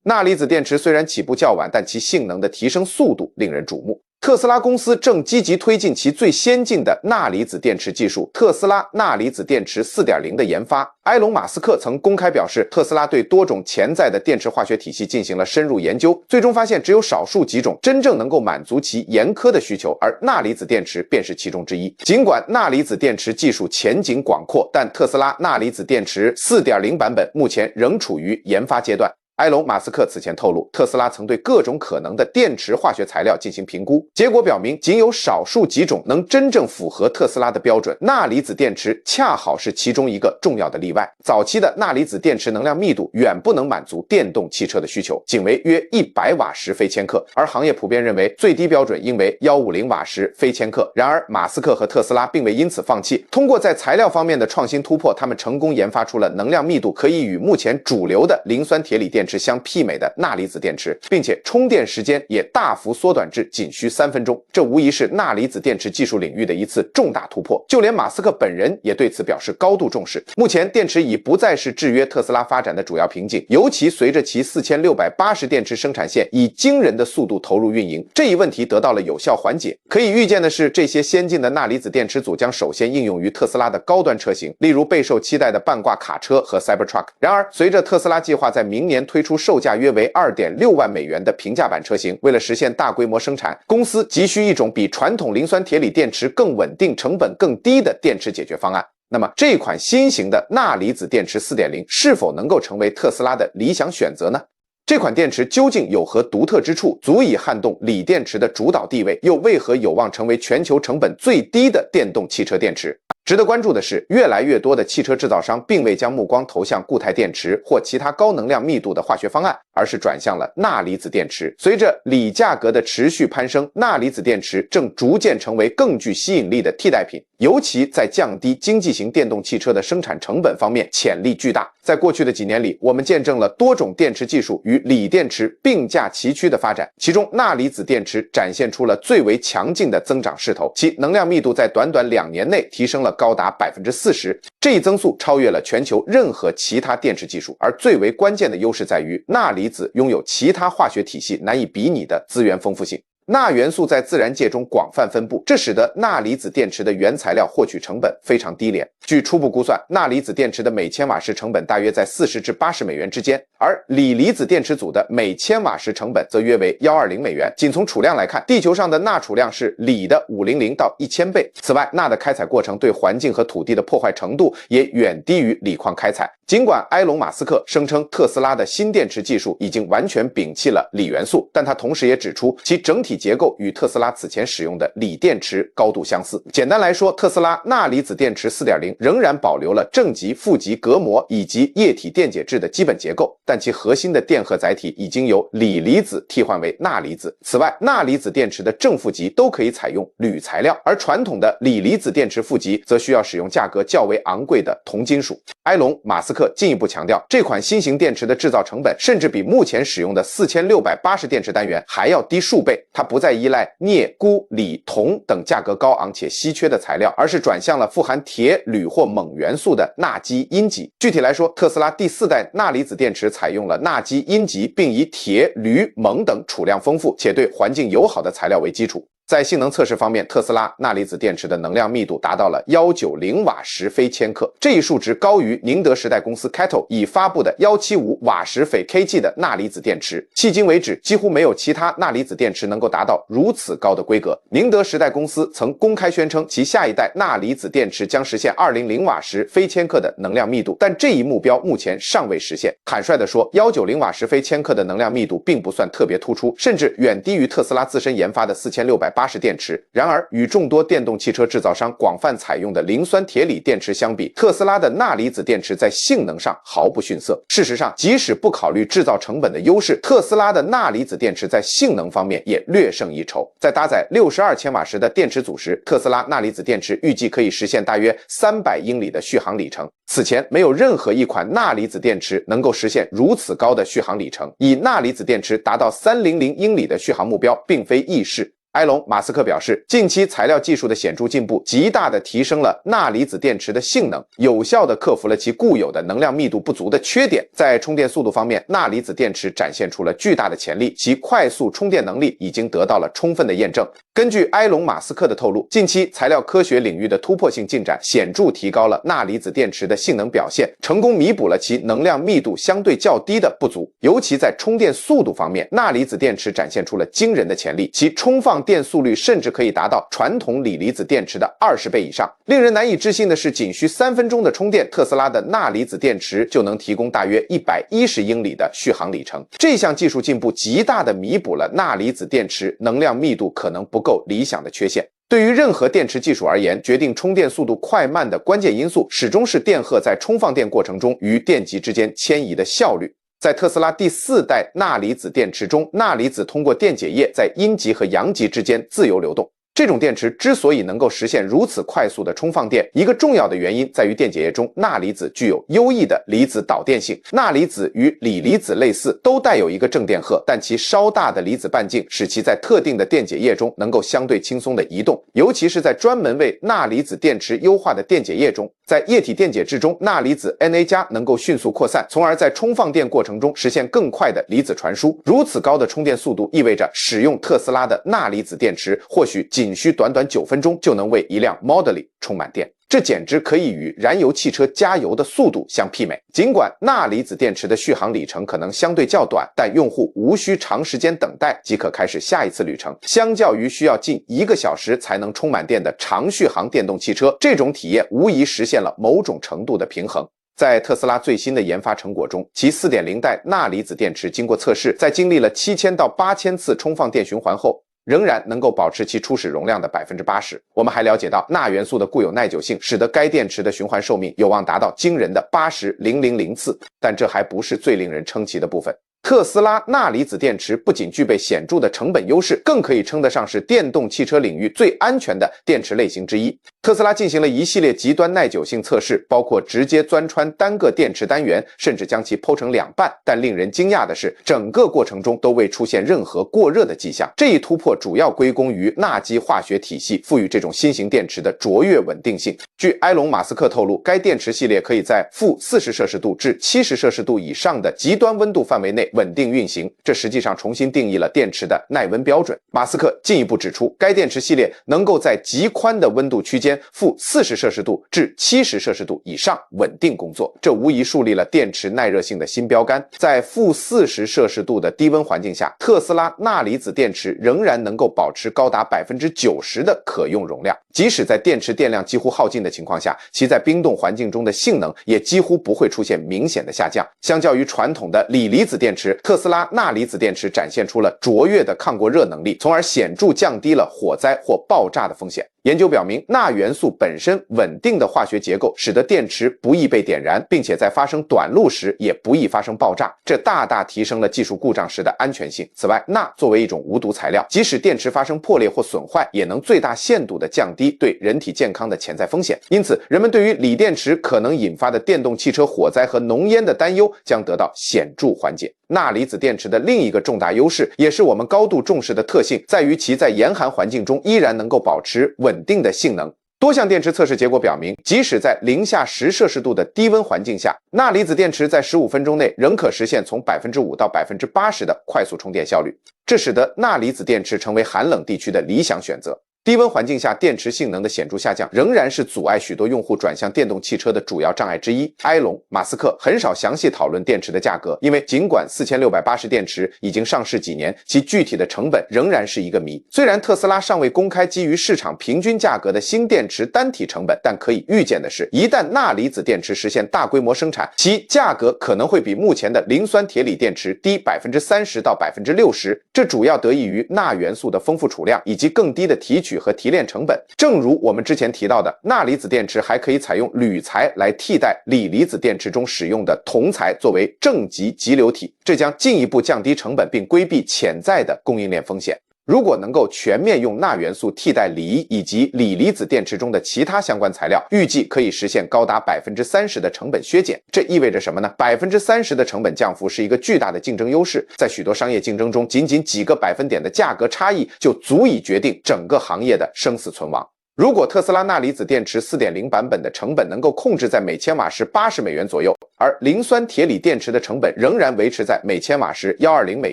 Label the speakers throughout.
Speaker 1: 钠离子电池虽然起步较晚，但其性能的提升速度令人瞩目。特斯拉公司正积极推进其最先进的钠离子电池技术——特斯拉钠离子电池 4.0 的研发。埃隆·马斯克曾公开表示，特斯拉对多种潜在的电池化学体系进行了深入研究，最终发现只有少数几种真正能够满足其严苛的需求，而钠离子电池便是其中之一。尽管钠离子电池技术前景广阔，但特斯拉钠离子电池 4.0 版本目前仍处于研发阶段。埃隆·马斯克此前透露，特斯拉曾对各种可能的电池化学材料进行评估，结果表明仅有少数几种能真正符合特斯拉的标准，钠离子电池恰好是其中一个重要的例外。早期的钠离子电池能量密度远不能满足电动汽车的需求，仅为约100瓦时非千克，而行业普遍认为最低标准应为150瓦时非千克。然而，马斯克和特斯拉并未因此放弃，通过在材料方面的创新突破，他们成功研发出了能量密度可以与目前主流的磷酸铁锂电池相媲美的钠离子电池，并且充电时间也大幅缩短至仅需3分钟。这无疑是钠离子电池技术领域的一次重大突破，就连马斯克本人也对此表示高度重视。目前，电池已不再是制约特斯拉发展的主要瓶颈，尤其随着其4680电池生产线以惊人的速度投入运营，这一问题得到了有效缓解。可以预见的是，这些先进的钠离子电池组将首先应用于特斯拉的高端车型，例如备受期待的半挂卡车和 Cybertruck。然而，随着特斯拉计划在明年推出售价约为2.6万美元的平价版车型，为了实现大规模生产，公司急需一种比传统磷酸铁锂电池更稳定、成本更低的电池解决方案。那么，这款新型的钠离子电池 4.0 是否能够成为特斯拉的理想选择呢？这款电池究竟有何独特之处，足以撼动锂电池的主导地位，又为何有望成为全球成本最低的电动汽车电池？值得关注的是，越来越多的汽车制造商并未将目光投向固态电池或其他高能量密度的化学方案，而是转向了钠离子电池。随着锂价格的持续攀升，钠离子电池正逐渐成为更具吸引力的替代品，尤其在降低经济型电动汽车的生产成本方面潜力巨大。在过去的几年里，我们见证了多种电池技术与锂电池并驾齐驱的发展，其中钠离子电池展现出了最为强劲的增长势头，其能量密度在短短2年内提升了高达40%，这一增速超越了全球任何其他电池技术。而最为关键的优势在于，钠离子拥有其他化学体系难以比拟的资源丰富性。钠元素在自然界中广泛分布，这使得钠离子电池的原材料获取成本非常低廉。据初步估算，钠离子电池的每千瓦时成本大约在40至80美元之间，而锂离子电池组的每千瓦时成本则约为120美元。仅从储量来看，地球上的钠储量是锂的500到1000倍。此外，钠的开采过程对环境和土地的破坏程度也远低于锂矿开采。尽管埃隆·马斯克声称特斯拉的新电池技术已经完全摒弃了锂元素，但他同时也指出，其整体结构与特斯拉此前使用的锂电池高度相似。简单来说，特斯拉钠离子电池 4.0 仍然保留了正极、负极隔膜以及液体电解质的基本结构，但其核心的电荷载体已经由锂离子替换为钠离子。此外，钠离子电池的正负极都可以采用铝材料，而传统的锂离子电池负极则需要使用价格较为昂贵的铜金属。埃隆·马斯克进一步强调，这款新型电池的制造成本甚至比目前使用的4680电池单元还要低数倍。它不再依赖镍、钴、锂、铜等价格高昂且稀缺的材料，而是转向了富含铁、铝或锰元素的钠基阴极。具体来说，特斯拉第4代钠离子电池采用了钠基阴极，并以铁、铝、锰等储量丰富且对环境友好的材料为基础。在性能测试方面，特斯拉钠离子电池的能量密度达到了190瓦时非千克，这一数值高于宁德时代公司 CATL 已发布的175瓦时斐 kg 的钠离子电池。迄今为止，几乎没有其他钠离子电池能够达到如此高的规格。宁德时代公司曾公开宣称，其下一代钠离子电池将实现200瓦时非千克的能量密度，但这一目标目前尚未实现。坦率地说，190瓦时非千克的能量密度并不算特别突出，甚至远低于特斯拉自身研发的4680电池。然而，与众多电动汽车制造商广泛采用的磷酸铁锂电池相比，特斯拉的钠离子电池在性能上毫不逊色。事实上，即使不考虑制造成本的优势，特斯拉的钠离子电池在性能方面也略胜一筹。在搭载62千瓦时的电池组时，特斯拉钠离子电池预计可以实现大约300英里的续航里程。此前没有任何一款钠离子电池能够实现如此高的续航里程，以钠离子电池达到300英里的续航目标并非易事。埃隆·马斯克表示，近期材料技术的显著进步，极大地提升了钠离子电池的性能，有效地克服了其固有的能量密度不足的缺点。在充电速度方面，钠离子电池展现出了巨大的潜力，其快速充电能力已经得到了充分的验证。根据埃隆·马斯克的透露，近期材料科学领域的突破性进展显著提高了钠离子电池的性能表现，成功弥补了其能量密度相对较低的不足。尤其在充电速度方面，钠离子电池展现出了惊人的潜力，其充放电速率甚至可以达到传统锂离子电池的20倍以上。令人难以置信的是，仅需3分钟的充电，特斯拉的钠离子电池就能提供大约110英里的续航里程。这项技术进步极大地弥补了钠离子电池能量密度可能不够理想的缺陷。对于任何电池技术而言，决定充电速度快慢的关键因素始终是电荷在充放电过程中与电极之间迁移的效率。在特斯拉第4代钠离子电池中，钠离子通过电解液在阴极和阳极之间自由流动。这种电池之所以能够实现如此快速的充放电，一个重要的原因在于电解液中钠离子具有优异的离子导电性。钠离子与锂离子类似，都带有一个正电荷，但其稍大的离子半径使其在特定的电解液中能够相对轻松地移动，尤其是在专门为钠离子电池优化的电解液中。在液体电解质中，钠离子 Na+ 能够迅速扩散，从而在充放电过程中实现更快的离子传输。如此高的充电速度意味着使用特斯拉的钠离子电池或许仅需短短9分钟就能为一辆 Model Y 充满电，这简直可以与燃油汽车加油的速度相媲美。尽管钠离子电池的续航里程可能相对较短，但用户无需长时间等待即可开始下一次旅程。相较于需要近1个小时才能充满电的长续航电动汽车，这种体验无疑实现了某种程度的平衡。在特斯拉最新的研发成果中，其 4.0 代钠离子电池经过测试，在经历了7000到8000次充放电循环后，仍然能够保持其初始容量的 80%。 我们还了解到，钠元素的固有耐久性使得该电池的循环寿命有望达到惊人的80,000次。但这还不是最令人称奇的部分。特斯拉钠离子电池不仅具备显著的成本优势，更可以称得上是电动汽车领域最安全的电池类型之一。特斯拉进行了一系列极端耐久性测试，包括直接钻穿单个电池单元，甚至将其剖成2半。但令人惊讶的是，整个过程中都未出现任何过热的迹象。这一突破主要归功于钠基化学体系赋予这种新型电池的卓越稳定性。据埃隆·马斯克透露，该电池系列可以在-40摄氏度至70摄氏度以上的极端温度范围内稳定运行，这实际上重新定义了电池的耐温标准。马斯克进一步指出，该电池系列能够在极宽的温度区间-40摄氏度至70摄氏度以上稳定工作，这无疑树立了电池耐热性的新标杆。在-40摄氏度的低温环境下，特斯拉钠离子电池仍然能够保持高达 90% 的可用容量，即使在电池电量几乎耗尽的情况下，其在冰冻环境中的性能也几乎不会出现明显的下降。相较于传统的锂离子电池，特斯拉钠离子电池展现出了卓越的抗过热能力，从而显著降低了火灾或爆炸的风险。研究表明，钠元素本身稳定的化学结构使得电池不易被点燃，并且在发生短路时也不易发生爆炸，这大大提升了技术故障时的安全性。此外，钠作为一种无毒材料，即使电池发生破裂或损坏，也能最大限度地降低对人体健康的潜在风险。因此，人们对于锂电池可能引发的电动汽车火灾和浓烟的担忧将得到显著缓解。钠离子电池的另一个重大优势，也是我们高度重视的特性，在于其在严寒环境中依然能够保持稳定的性能。多项电池测试结果表明，即使在零下10摄氏度的低温环境下，钠离子电池在15分钟内仍可实现从 5% 到 80% 的快速充电效率，这使得钠离子电池成为寒冷地区的理想选择。低温环境下电池性能的显著下降仍然是阻碍许多用户转向电动汽车的主要障碍之一。埃隆·马斯克很少详细讨论电池的价格，因为尽管4680电池已经上市几年，其具体的成本仍然是一个谜。虽然特斯拉尚未公开基于市场平均价格的新电池单体成本，但可以预见的是，一旦钠离子电池实现大规模生产，其价格可能会比目前的磷酸铁锂电池低 30% 到 60%， 这主要得益于钠元素的丰富储量以及更低的提取和提炼成本。正如我们之前提到的，钠离子电池还可以采用铝材来替代锂离子电池中使用的铜材作为正极极流体，这将进一步降低成本并规避潜在的供应链风险。如果能够全面用钠元素替代锂以及锂离子电池中的其他相关材料，预计可以实现高达30%的成本削减。这意味着什么呢？30%的成本降幅是一个巨大的竞争优势，在许多商业竞争中，仅几个百分点的价格差异就足以决定整个行业的生死存亡。如果特斯拉钠离子电池 4.0 版本的成本能够控制在每千瓦时80美元左右，而磷酸铁锂电池的成本仍然维持在每千瓦时120美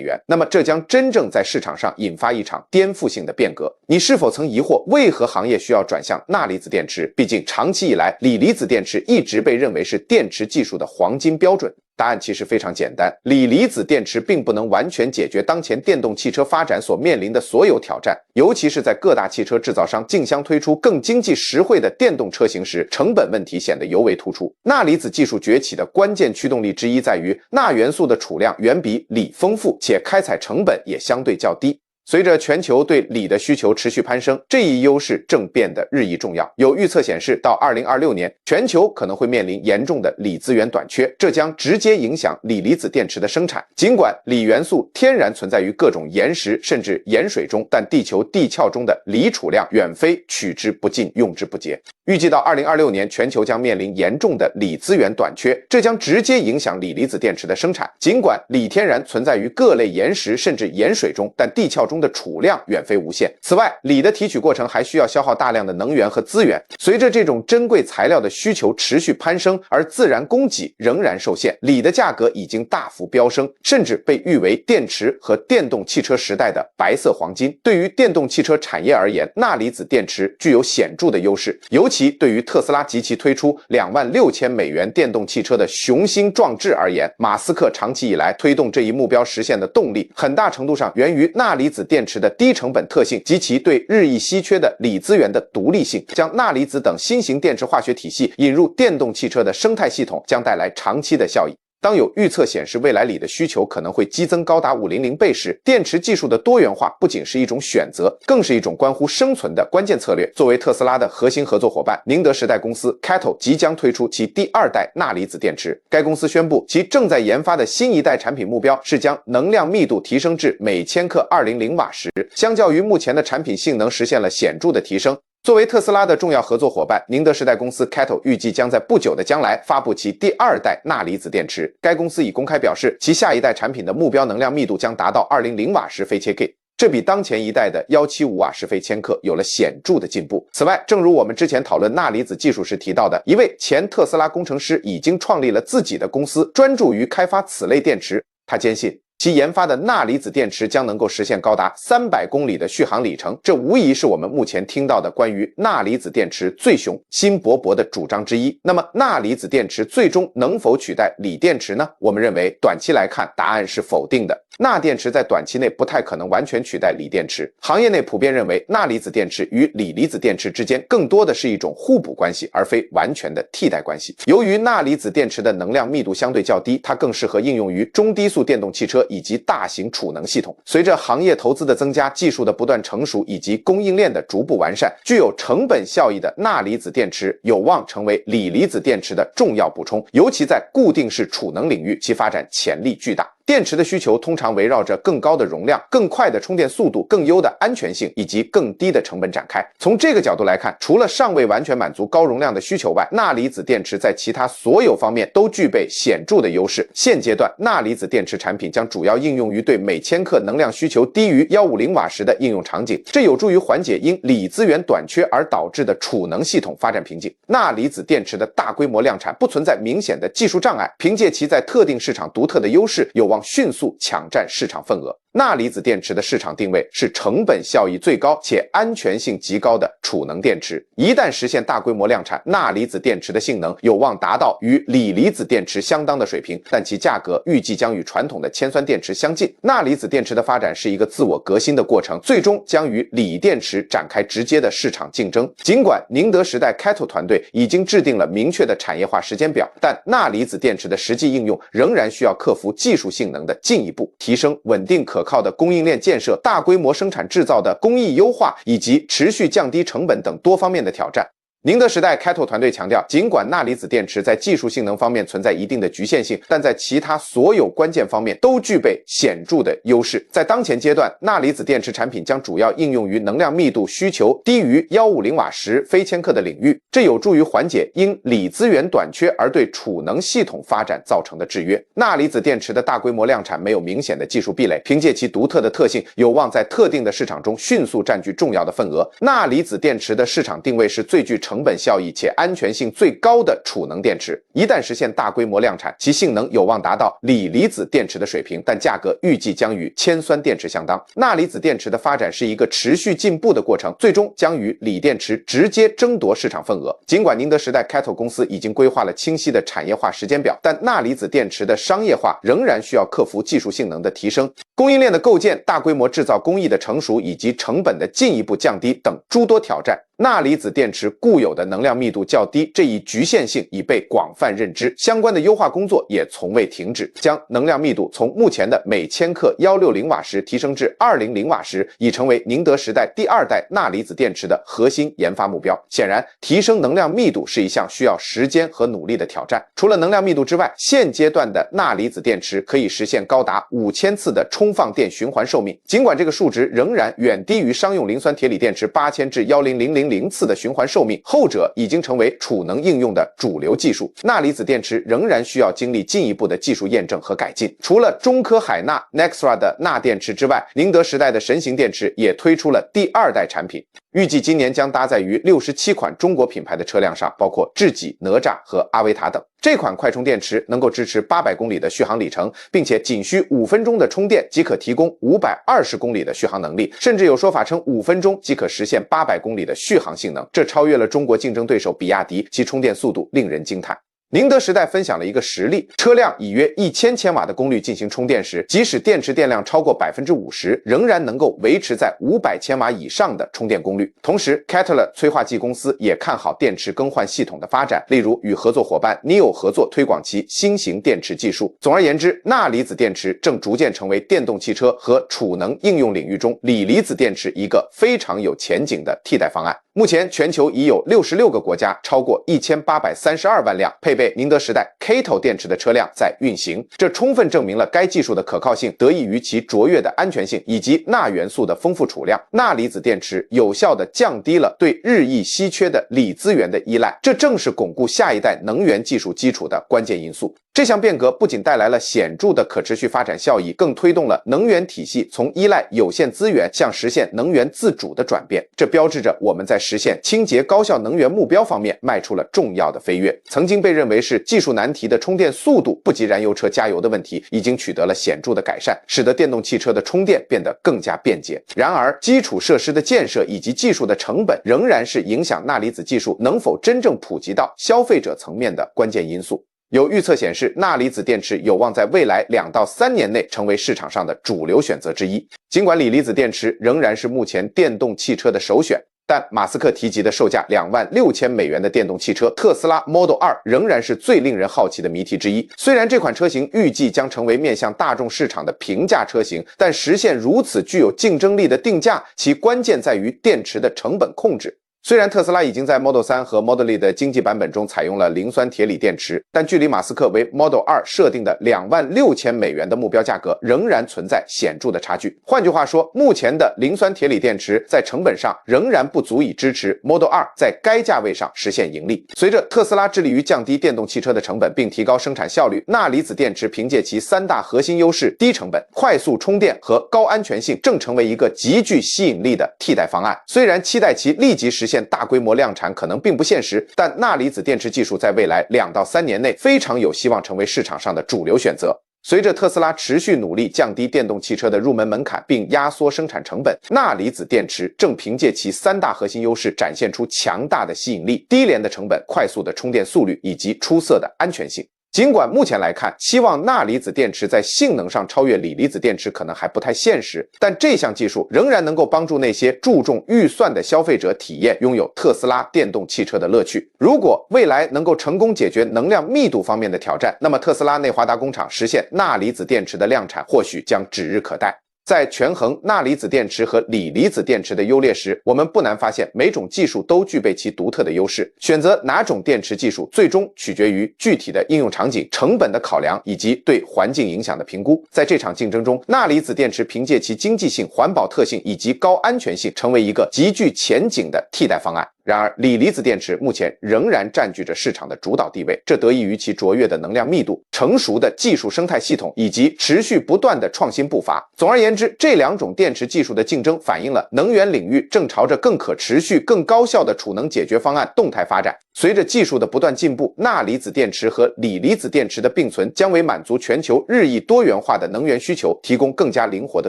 Speaker 1: 元，那么这将真正在市场上引发一场颠覆性的变革。你是否曾疑惑为何行业需要转向钠离子电池？毕竟长期以来，锂离子电池一直被认为是电池技术的黄金标准。答案其实非常简单，锂离子电池并不能完全解决当前电动汽车发展所面临的所有挑战，尤其是在各大汽车制造商竞相推出更经济实惠的电动车型时，成本问题显得尤为突出。钠离子技术崛起的关键驱动力之一在于钠元素的储量远比锂丰富，且开采成本也相对较低。随着全球对锂的需求持续攀升，这一优势正变得日益重要。有预测显示，到2026年，全球可能会面临严重的锂资源短缺，这将直接影响锂离子电池的生产。尽管锂元素天然存在于各种岩石甚至盐水中，但地球地壳中的锂储量远非取之不尽用之不竭。预计到2026年，全球将面临严重的锂资源短缺，这将直接影响锂离子电池的生产。尽管锂天然存在于各类岩石甚至盐水中，但地壳中的储量远非无限。此外，锂的提取过程还需要消耗大量的能源和资源。随着这种珍贵材料的需求持续攀升，而自然供给仍然受限，锂的价格已经大幅飙升，甚至被誉为电池和电动汽车时代的白色黄金。对于电动汽车产业而言，钠离子电池具有显著的优势，尤其对于特斯拉及其推出26000美元电动汽车的雄心壮志而言，马斯克长期以来推动这一目标实现的动力，很大程度上源于钠离子电池的低成本特性及其对日益稀缺的锂资源的独立性。将钠离子等新型电池化学体系引入电动汽车的生态系统，将带来长期的效益。当有预测显示未来锂的需求可能会激增高达500倍时，电池技术的多元化不仅是一种选择，更是一种关乎生存的关键策略。作为特斯拉的核心合作伙伴，宁德时代公司 CATL 即将推出其第2代钠离子电池。该公司宣布，其正在研发的新一代产品目标是将能量密度提升至每千克200瓦时，相较于目前的产品性能实现了显著的提升。作为特斯拉的重要合作伙伴，宁德时代公司 CATL 预计将在不久的将来发布其第2代钠离子电池。该公司已公开表示，其下一代产品的目标能量密度将达到200瓦时非千克，这比当前一代的175瓦时非千克有了显著的进步。此外，正如我们之前讨论钠离子技术时提到的，一位前特斯拉工程师已经创立了自己的公司，专注于开发此类电池。他坚信其研发的钠离子电池将能够实现高达300公里的续航里程，这无疑是我们目前听到的关于钠离子电池最雄心勃勃的主张之一。那么，钠离子电池最终能否取代锂电池呢？我们认为，短期来看，答案是否定的。钠电池在短期内不太可能完全取代锂电池。行业内普遍认为，钠离子电池与锂离子电池之间更多的是一种互补关系，而非完全的替代关系。由于钠离子电池的能量密度相对较低，它更适合应用于中低速电动汽车以及大型储能系统。随着行业投资的增加，技术的不断成熟以及供应链的逐步完善，具有成本效益的钠离子电池有望成为锂离子电池的重要补充，尤其在固定式储能领域，其发展潜力巨大。电池的需求通常围绕着更高的容量、更快的充电速度、更优的安全性以及更低的成本展开。从这个角度来看，除了尚未完全满足高容量的需求外，钠离子电池在其他所有方面都具备显著的优势。现阶段，钠离子电池产品将主要应用于对每千克能量需求低于150瓦时的应用场景，这有助于缓解因锂资源短缺而导致的储能系统发展瓶颈。钠离子电池的大规模量产不存在明显的技术障碍，凭借其在特定市场独特的优势，有望迅速抢占市场份额。钠离子电池的市场定位是成本效益最高且安全性极高的储能电池。一旦实现大规模量产，钠离子电池的性能有望达到与锂离子电池相当的水平，但其价格预计将与传统的铅酸电池相近。钠离子电池的发展是一个自我革新的过程，最终将与锂电池展开直接的市场竞争。尽管宁德时代 CATL 团队已经制定了明确的产业化时间表，但钠离子电池的实际应用仍然需要克服技术性能的进一步提升、稳定可靠的供应链建设、大规模生产制造的工艺优化以及持续降低成本等多方面的挑战。宁德时代开拓团队强调，尽管钠离子电池在技术性能方面存在一定的局限性，但在其他所有关键方面都具备显著的优势。在当前阶段，钠离子电池产品将主要应用于能量密度需求低于150瓦时非千克的领域，这有助于缓解因锂资源短缺而对储能系统发展造成的制约。钠离子电池的大规模量产没有明显的技术壁垒，凭借其独特的特性，有望在特定的市场中迅速占据重要的份额。钠离子电池的市场定位是最具成本效益且安全性最高的储能电池，一旦实现大规模量产，其性能有望达到锂离子电池的水平，但价格预计将与铅酸电池相当。钠离子电池的发展是一个持续进步的过程，最终将与锂电池直接争夺市场份额。尽管宁德时代开拓公司已经规划了清晰的产业化时间表，但钠离子电池的商业化仍然需要克服技术性能的提升、供应链的构建、大规模制造工艺的成熟以及成本的进一步降低等诸多挑战。钠离子电池固有的能量密度较低，这一局限性已被广泛认知，相关的优化工作也从未停止。将能量密度从目前的每千克160瓦时提升至200瓦时，已成为宁德时代第2代钠离子电池的核心研发目标。显然，提升能量密度是一项需要时间和努力的挑战。除了能量密度之外，现阶段的钠离子电池可以实现高达5000次的充放电循环寿命，尽管这个数值仍然远低于商用磷酸铁锂电池8000至10000次的循环寿命，后者已经成为储能应用的主流技术。钠离子电池仍然需要经历进一步的技术验证和改进。除了中科海钠 Nextra 的钠电池之外，宁德时代的神行电池也推出了第2代产品，预计今年将搭载于67款中国品牌的车辆上，包括智己、哪吒和阿维塔等。这款快充电池能够支持800公里的续航里程，并且仅需5分钟的充电即可提供520公里的续航能力，甚至有说法称5分钟即可实现800公里的续航性能，这超越了中国竞争对手比亚迪，其充电速度令人惊叹。宁德时代分享了一个实例，车辆以约1000千瓦的功率进行充电时，即使电池电量超过 50%， 仍然能够维持在500千瓦以上的充电功率。同时 Caterpillar 催化剂公司也看好电池更换系统的发展，例如与合作伙伴 NIO 合作推广其新型电池技术。总而言之，钠离子电池正逐渐成为电动汽车和储能应用领域中锂离子电池一个非常有前景的替代方案。目前全球已有66个国家，超过1832万辆配备宁德时代 Kato 电池的车辆在运行，这充分证明了该技术的可靠性得益于其卓越的安全性以及钠元素的丰富储量。钠离子电池有效地降低了对日益稀缺的锂资源的依赖，这正是巩固下一代能源技术基础的关键因素。这项变革不仅带来了显著的可持续发展效益，更推动了能源体系从依赖有限资源向实现能源自主的转变，这标志着我们在实现清洁高效能源目标方面迈出了重要的飞跃。曾经被认为是技术难题的充电速度不及燃油车加油的问题，已经取得了显著的改善，使得电动汽车的充电变得更加便捷。然而，基础设施的建设以及技术的成本仍然是影响钠离子技术能否真正普及到消费者层面的关键因素。有预测显示，钠离子电池有望在未来2到3年内成为市场上的主流选择之一。尽管锂离子电池仍然是目前电动汽车的首选，但马斯克提及的售价$26,000的电动汽车特斯拉 Model 2仍然是最令人好奇的谜题之一。虽然这款车型预计将成为面向大众市场的平价车型，但实现如此具有竞争力的定价，其关键在于电池的成本控制。虽然特斯拉已经在 Model 3和 Model E 的经济版本中采用了磷酸铁锂电池，但距离马斯克为 Model 2设定的$26,000的目标价格仍然存在显著的差距。换句话说，目前的磷酸铁锂电池在成本上仍然不足以支持 Model 2在该价位上实现盈利。随着特斯拉致力于降低电动汽车的成本并提高生产效率，钠离子电池凭借其3大核心优势——低成本、快速充电和高安全性，正成为一个极具吸引力的替代方案。虽然期待其立即实现大规模量产可能并不现实，但钠离子电池技术在未来2到3年内非常有希望成为市场上的主流选择。随着特斯拉持续努力降低电动汽车的入门门槛并压缩生产成本，钠离子电池正凭借其3大核心优势展现出强大的吸引力：低廉的成本、快速的充电速率以及出色的安全性。尽管目前来看，期望钠离子电池在性能上超越锂离子电池可能还不太现实，但这项技术仍然能够帮助那些注重预算的消费者体验拥有特斯拉电动汽车的乐趣。如果未来能够成功解决能量密度方面的挑战，那么特斯拉内华达工厂实现钠离子电池的量产或许将指日可待。在权衡钠离子电池和锂离子电池的优劣时，我们不难发现每种技术都具备其独特的优势。选择哪种电池技术，最终取决于具体的应用场景、成本的考量以及对环境影响的评估。在这场竞争中，钠离子电池凭借其经济性、环保特性以及高安全性，成为一个极具前景的替代方案。然而，锂离子电池目前仍然占据着市场的主导地位，这得益于其卓越的能量密度、成熟的技术生态系统以及持续不断的创新步伐。总而言之，这两种电池技术的竞争反映了能源领域正朝着更可持续、更高效的储能解决方案动态发展。随着技术的不断进步，钠离子电池和锂离子电池的并存将为满足全球日益多元化的能源需求提供更加灵活的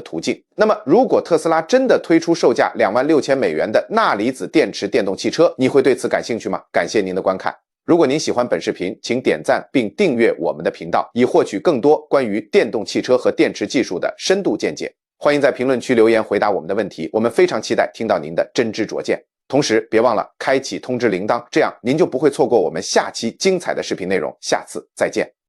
Speaker 1: 途径。那么，如果特斯拉真的推出售价$26,000的钠离子电池电动汽车，你会对此感兴趣吗？感谢您的观看。如果您喜欢本视频，请点赞并订阅我们的频道，以获取更多关于电动汽车和电池技术的深度见解。欢迎在评论区留言回答我们的问题，我们非常期待听到您的真知灼见。同时，别忘了开启通知铃铛，这样您就不会错过我们下期精彩的视频内容。下次再见。